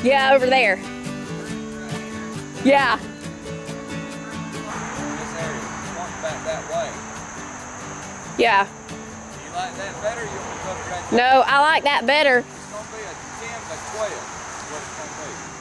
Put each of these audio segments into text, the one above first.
Yeah, over there. Yeah. Back that way. Yeah. Do you like that better? You want me to put it right there? No, I like that better. It's going to be a 10 by 12 is what it's going to be.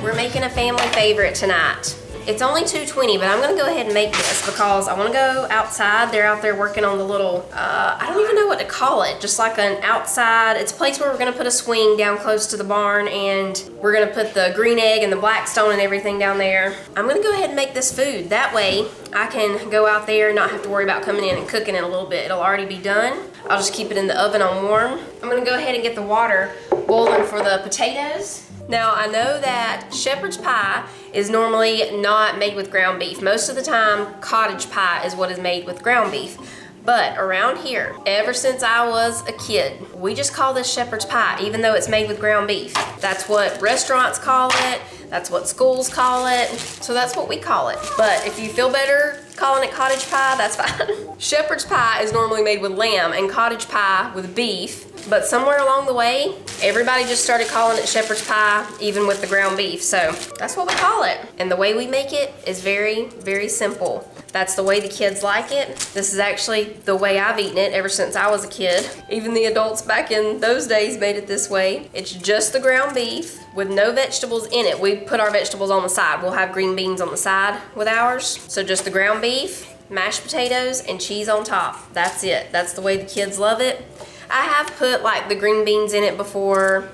We're making a family favorite tonight. It's only 2:20, but I'm gonna go ahead and make this because I wanna go outside. They're out there working on the little, I don't even know what to call it, just like an outside, it's a place where we're gonna put a swing down close to the barn, and we're gonna put the green egg and the black stone and everything down there. I'm gonna go ahead and make this food. That way I can go out there and not have to worry about coming in and cooking it a little bit. It'll already be done. I'll just keep it in the oven on warm. I'm gonna go ahead and get the water boiling for the potatoes. Now, I know that shepherd's pie is normally not made with ground beef. Most of the time, cottage pie is what is made with ground beef. But around here, ever since I was a kid, we just call this shepherd's pie, even though it's made with ground beef. That's what restaurants call it. That's what schools call it. So that's what we call it. But if you feel better calling it cottage pie, that's fine. Shepherd's pie is normally made with lamb and cottage pie with beef. But somewhere along the way, everybody just started calling it shepherd's pie, even with the ground beef. So that's what we call it. And the way we make it is very, very simple. That's the way the kids like it. This is actually the way I've eaten it ever since I was a kid. Even the adults back in those days made it this way. It's just the ground beef with no vegetables in it. We put our vegetables on the side. We'll have green beans on the side with ours. So just the ground beef, mashed potatoes, and cheese on top. That's it. That's the way the kids love it. I have put like the green beans in it before,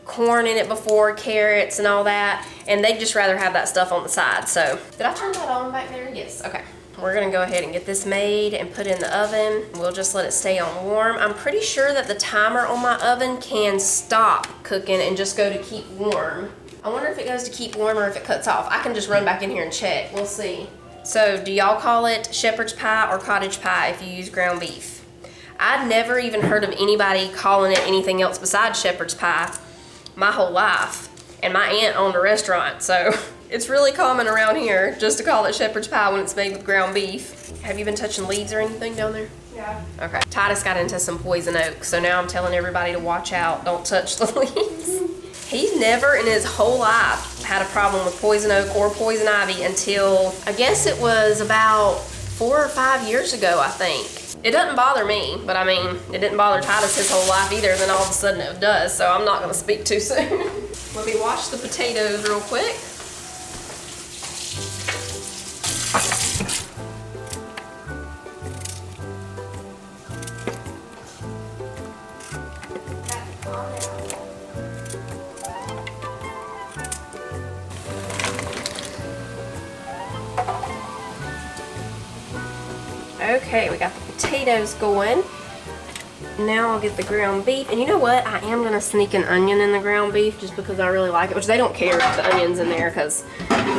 corn in it before, carrots and all that, and they'd just rather have that stuff on the side. So, did I turn that on back there? Yes, okay. We're gonna go ahead and get this made and put in the oven. We'll just let it stay on warm. I'm pretty sure that the timer on my oven can stop cooking and just go to keep warm. I wonder if it goes to keep warm or if it cuts off. I can just run back in here and check, we'll see. So, do y'all call it shepherd's pie or cottage pie if you use ground beef? I'd never even heard of anybody calling it anything else besides shepherd's pie my whole life. And my aunt owned a restaurant, so it's really common around here just to call it shepherd's pie when it's made with ground beef. Have you been touching leaves or anything down there? Yeah. Okay. Titus got into some poison oak, so now I'm telling everybody to watch out. Don't touch the leaves. He's never in his whole life had a problem with poison oak or poison ivy until, I guess it was about 4 or 5 years ago, I think. It doesn't bother me, but I mean, it didn't bother Titus his whole life either, then all of a sudden it does, so I'm not gonna speak too soon. Let me wash the potatoes real quick. Okay, we got the potatoes going. Now I'll get the ground beef. And you know what? I am gonna sneak an onion in the ground beef just because I really like it, which they don't care if the onion's in there because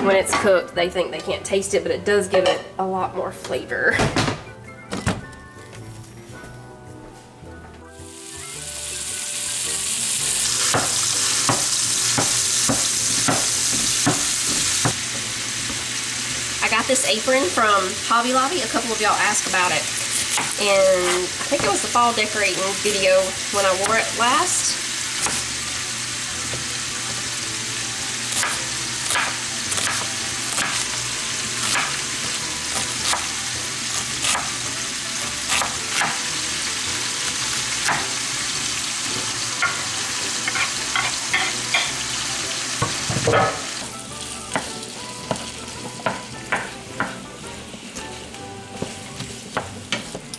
when it's cooked, they think they can't taste it, but it does give it a lot more flavor. I got this apron from Hobby Lobby. A couple of y'all asked about it. And I think it was the fall decorating video when I wore it last.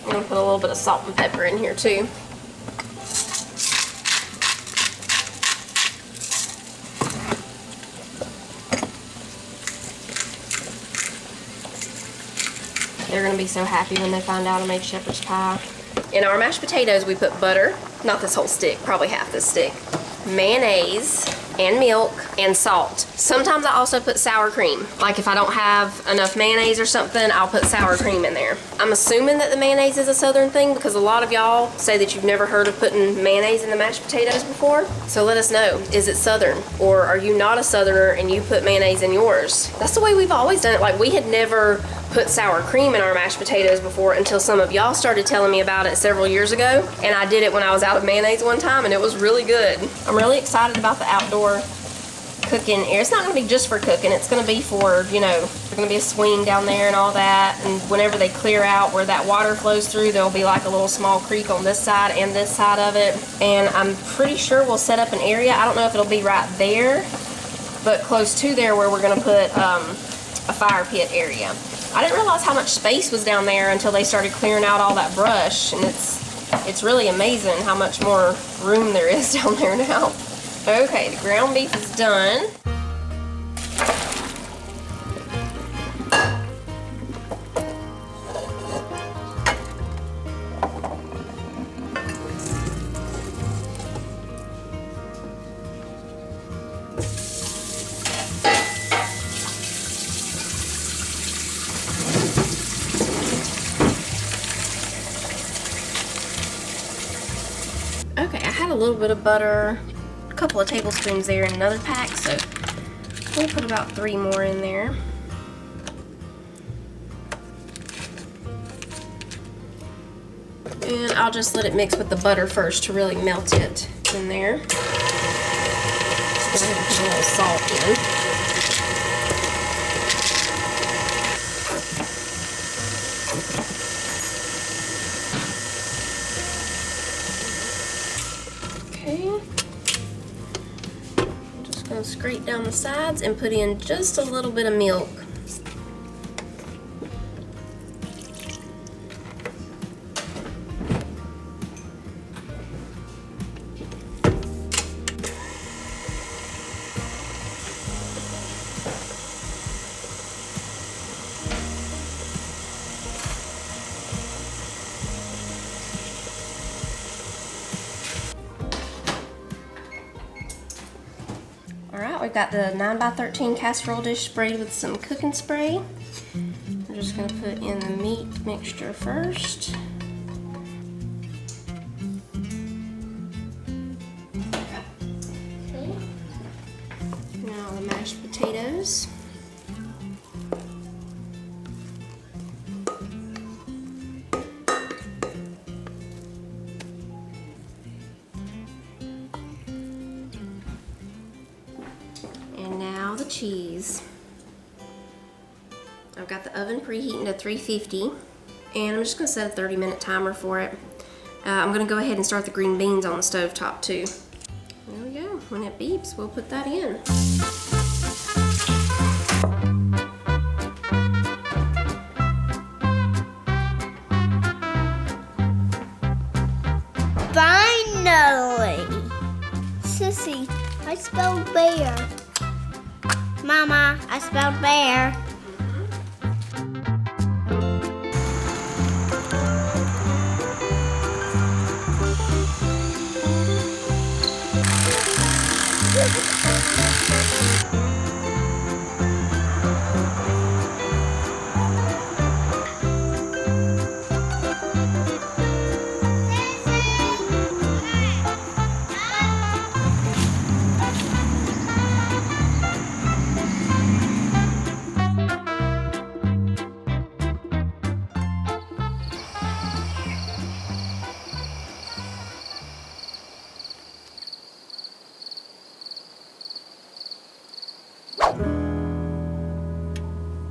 I'm gonna put a little bit of salt and pepper in here too. They're gonna be so happy when they find out I made shepherd's pie. In our mashed potatoes, we put butter, not this whole stick, probably half this stick, mayonnaise, and milk and salt. Sometimes I also put sour cream. Like if I don't have enough mayonnaise or something, I'll put sour cream in there. I'm assuming that the mayonnaise is a southern thing because a lot of y'all say that you've never heard of putting mayonnaise in the mashed potatoes before. So let us know, is it southern? Or are you not a southerner and you put mayonnaise in yours? That's the way we've always done it. Like we had never put sour cream in our mashed potatoes before until some of y'all started telling me about it several years ago. And I did it when I was out of mayonnaise one time and it was really good. I'm really excited about the outdoor cooking area. It's not gonna be just for cooking, it's gonna be for, you know, there's gonna be a swing down there and all that. And whenever they clear out where that water flows through, there'll be like a little small creek on this side and this side of it. And I'm pretty sure we'll set up an area. I don't know if it'll be right there, but close to there where we're gonna put a fire pit area. I didn't realize how much space was down there until they started clearing out all that brush, and it's really amazing how much more room there is down there now. Okay, the ground beef is done. Okay, I had a little bit of butter, a couple of tablespoons there in another pack, so we'll put about 3 more in there. And I'll just let it mix with the butter first to really melt it in there. Go ahead and put a little salt in. Scrape down the sides and put in just a little bit of milk. Alright, we've got the 9x13 casserole dish sprayed with some cooking spray. I'm just going to put in the meat mixture first. Okay. Now the mashed potatoes. The cheese. I've got the oven preheating to 350 and I'm just going to set a 30-minute timer for it. I'm going to go ahead and start the green beans on the stove top too. There we go. When it beeps, we'll put that in. Finally! Sissy, I spelled bear. Mama, I spelled bear.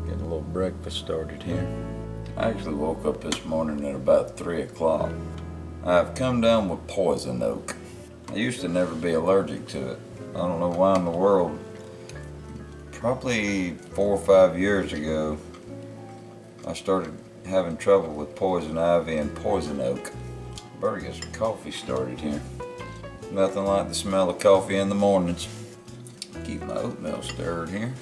Getting a little breakfast started here. I actually woke up this morning at about 3 o'clock. I've come down with poison oak. I used to never be allergic to it. I don't know why in the world. Probably 4 or 5 years ago, I started having trouble with poison ivy and poison oak. Better get some coffee started here. Nothing like the smell of coffee in the mornings. Keep my oatmeal stirred here.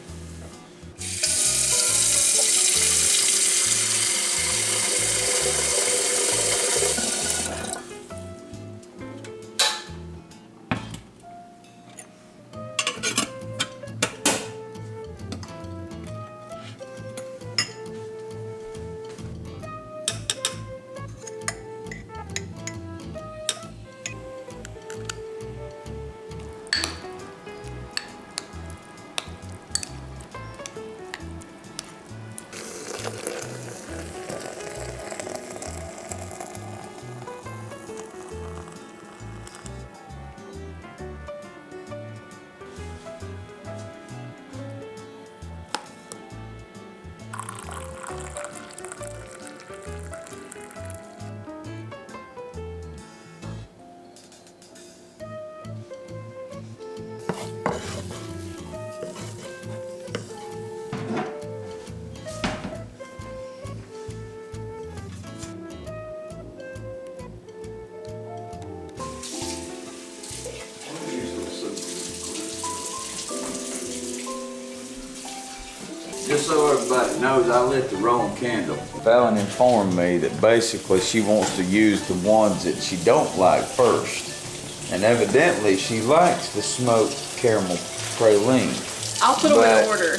just so everybody knows, I lit the wrong candle. Fallon informed me that basically she wants to use the ones that she don't like first. And evidently she likes the smoked caramel praline. I'll put them in order.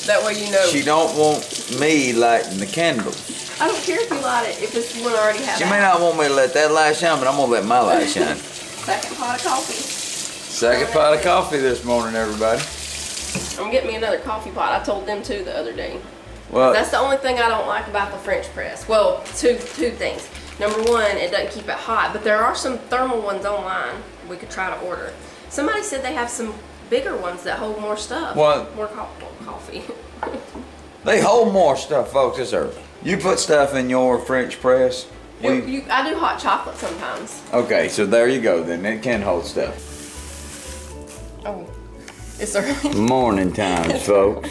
That way you know. She don't want me lighting the candles. I don't care if you light it, if it's one I already have. She may not want me to let that light shine, but I'm gonna let my light shine. Second pot of coffee. Second pot of coffee this morning, everybody. I'm getting me another coffee pot. I told them to the other day. Well, That's the only thing I don't like about the French press. Well, two things. Number one, it doesn't keep it hot, but there are some thermal ones online we could try to order. Somebody said they have some bigger ones that hold more stuff. What? More coffee. they hold more stuff, folks. It's early. You put stuff in your French press. I do hot chocolate sometimes. Okay, so there you go then. It can hold stuff. Oh, it's early. Morning times, folks.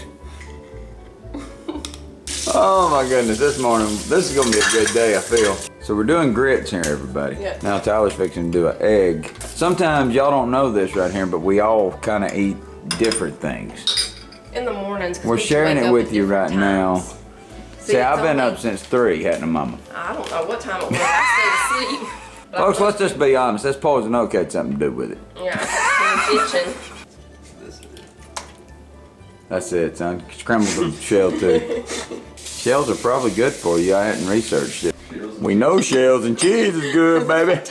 Oh my goodness, this morning, this is gonna be a good day, I feel. So we're doing grits here, everybody. Yeah. Now Tyler's fixing to do an egg. Sometimes y'all don't know this right here, but we all kind of eat different things. In the mornings. 'Cause We're we sharing wake it up with at you different right times. now. See, I've been only- up since 3, hadn't I, Mama? I don't know what time it was. I stayed asleep. But Folks, let's just be honest. This poison oak had something to do with it. Yeah, I'm itching. That's it, son. Scrambled the shell too. Shells are probably good for you. I hadn't researched it. We know shells and cheese is good, baby.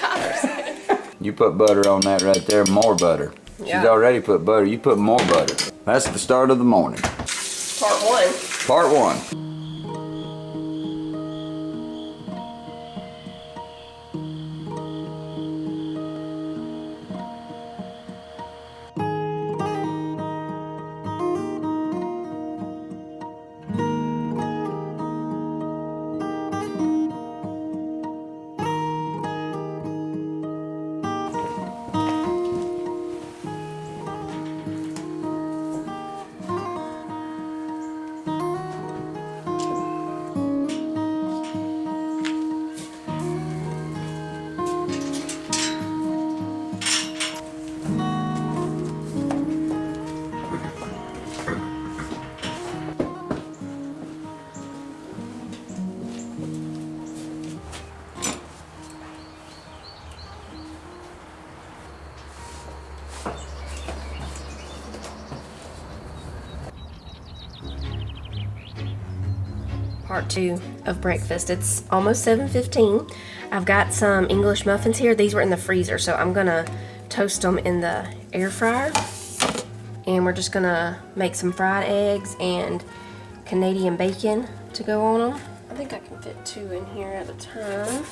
You put butter on that right there, more butter. She's Yeah. already put butter. You put more butter. That's the start of the morning. Part one. Part 1. Part 2 of breakfast. It's almost 7:15. I've got some English muffins here. These were in the freezer, so I'm gonna toast them in the air fryer. And we're just gonna make some fried eggs and Canadian bacon to go on them. I think I can fit 2 in here at a time.